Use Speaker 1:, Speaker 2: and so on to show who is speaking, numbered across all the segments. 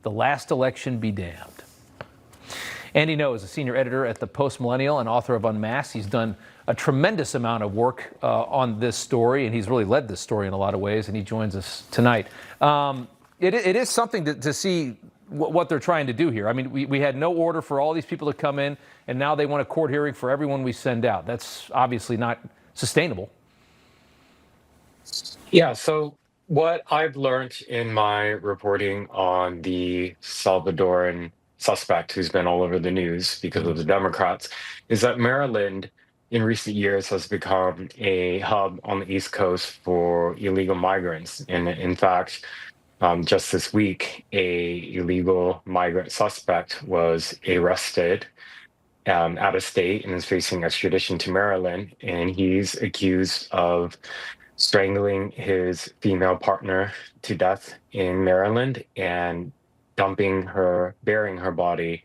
Speaker 1: The last election be damned. Andy Ngo is a senior editor at the Post Millennial and author of Unmasked. He's done a tremendous amount of work on this story, and he's really led this story in a lot of ways, and he joins us tonight. It is something to see what they're trying to do here. I mean, we had no order for all these people to come in, and now they want a court hearing for everyone we send out. That's obviously not sustainable.
Speaker 2: Yeah, so what I've learned in my reporting on the Salvadoran suspect who's been all over the news because of the Democrats is that Maryland in recent years has become a hub on the East Coast for illegal migrants. And in fact, just this week, a illegal migrant suspect was arrested out of state and is facing extradition to Maryland. And he's accused of strangling his female partner to death in Maryland and burying her body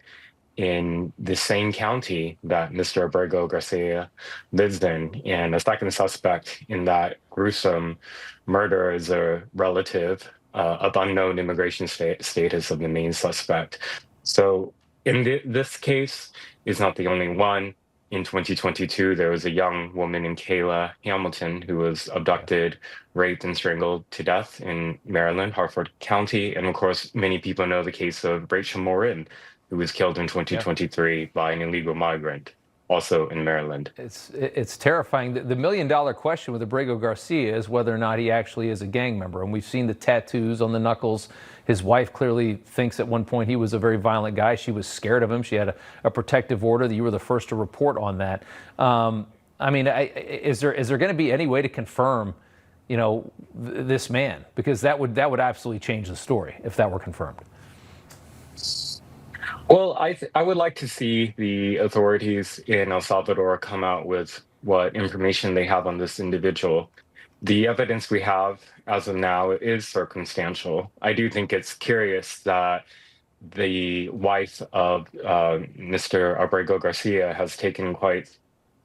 Speaker 2: in the same county that Mr. Abrego Garcia lives in. And the second suspect in that gruesome murder is a relative of unknown immigration status of the main suspect. So in this case, is not the only one. In 2022, there was a young woman named Kayla Hamilton who was abducted, raped, and strangled to death in Maryland, Harford County. And of course, many people know the case of Rachel Morin, who was killed in 2023 by an illegal migrant, also in Maryland.
Speaker 1: It's terrifying. The million-dollar question with Abrego Garcia is whether or not he actually is a gang member. And we've seen the tattoos on the knuckles. His wife clearly thinks at one point he was a very violent guy. She was scared of him. She had a protective order. You were the first to report on that. I mean, is there going to be any way to confirm, this man? Because that would absolutely change the story if that were confirmed.
Speaker 2: Well, I would like to see the authorities in El Salvador come out with what information they have on this individual. The evidence we have as of now is circumstantial. I do think it's curious that the wife of Mr. Abrego Garcia has taken quite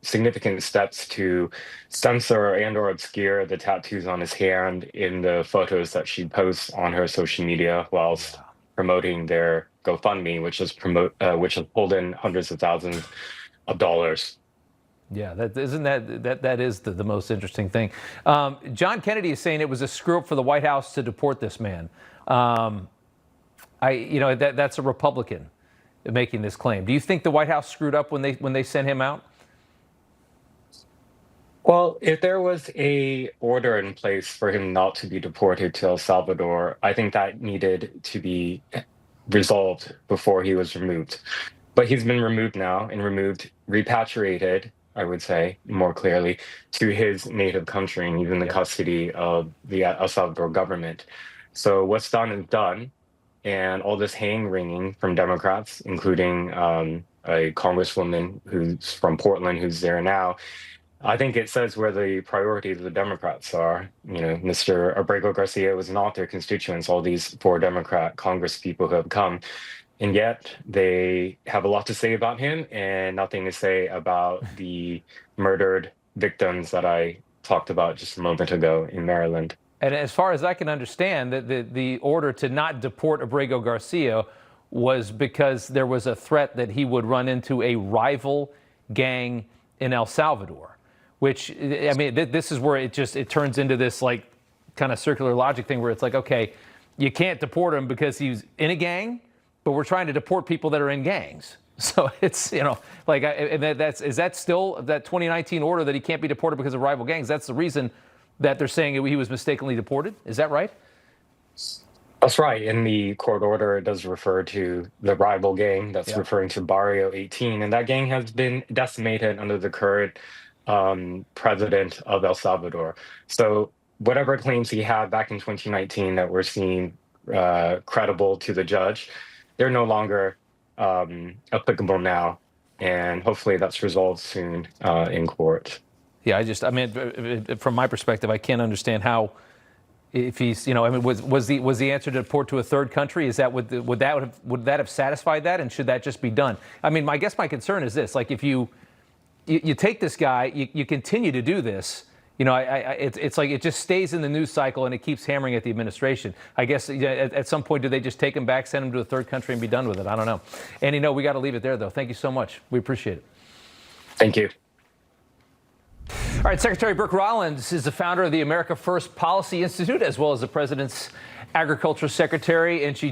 Speaker 2: significant steps to censor and or obscure the tattoos on his hand in the photos that she posts on her social media whilst promoting their GoFundMe, which has pulled in hundreds of thousands of dollars.
Speaker 1: Yeah, that is the most interesting thing. John Kennedy is saying it was a screw up for the White House to deport this man. That's a Republican making this claim. Do you think the White House screwed up when they sent him out?
Speaker 2: Well, if there was a order in place for him not to be deported to El Salvador, I think that needed to be resolved before he was removed. But he's been removed now and repatriated, I would say more clearly, to his native country and even the custody of the El Salvador government. So what's done is done. And all this hand-wringing from Democrats, including a congresswoman who's from Portland who's there now, I think it says where the priorities of the Democrats are. Mr. Abrego Garcia was not their constituents, all these 4 Democrat Congress people who have come. And yet they have a lot to say about him and nothing to say about the murdered victims that I talked about just a moment ago in Maryland.
Speaker 1: And as far as I can understand, the order to not deport Abrego Garcia was because there was a threat that he would run into a rival gang in El Salvador. Which, I mean, this is where it turns into this like kind of circular logic thing where it's like, okay, you can't deport him because he's in a gang, but we're trying to deport people that are in gangs. So it's, is that still that 2019 order that he can't be deported because of rival gangs? That's the reason that they're saying he was mistakenly deported. Is that right?
Speaker 2: That's right. In the court order, it does refer to the rival gang that's referring to Barrio 18. And that gang has been decimated under the current president of El Salvador. So whatever claims he had back in 2019 that were seen credible to the judge, they're no longer applicable now. And hopefully that's resolved soon in court.
Speaker 1: Yeah, from my perspective, I can't understand how, if he's, was the answer to deport to a third country? Is that would that have satisfied that? And should that just be done? I mean, I guess my concern is this: like, if you take this guy, you continue to do this, You know, it's like it just stays in the news cycle and it keeps hammering at the administration. I guess at some point, do they just take him back, send him to a third country and be done with it? I don't know. Andy, no, we got to leave it there, though. Thank you so much. We appreciate it.
Speaker 2: Thank you.
Speaker 1: All right, Secretary Brooke Rollins is the founder of the America First Policy Institute, as well as the president's agriculture secretary, and she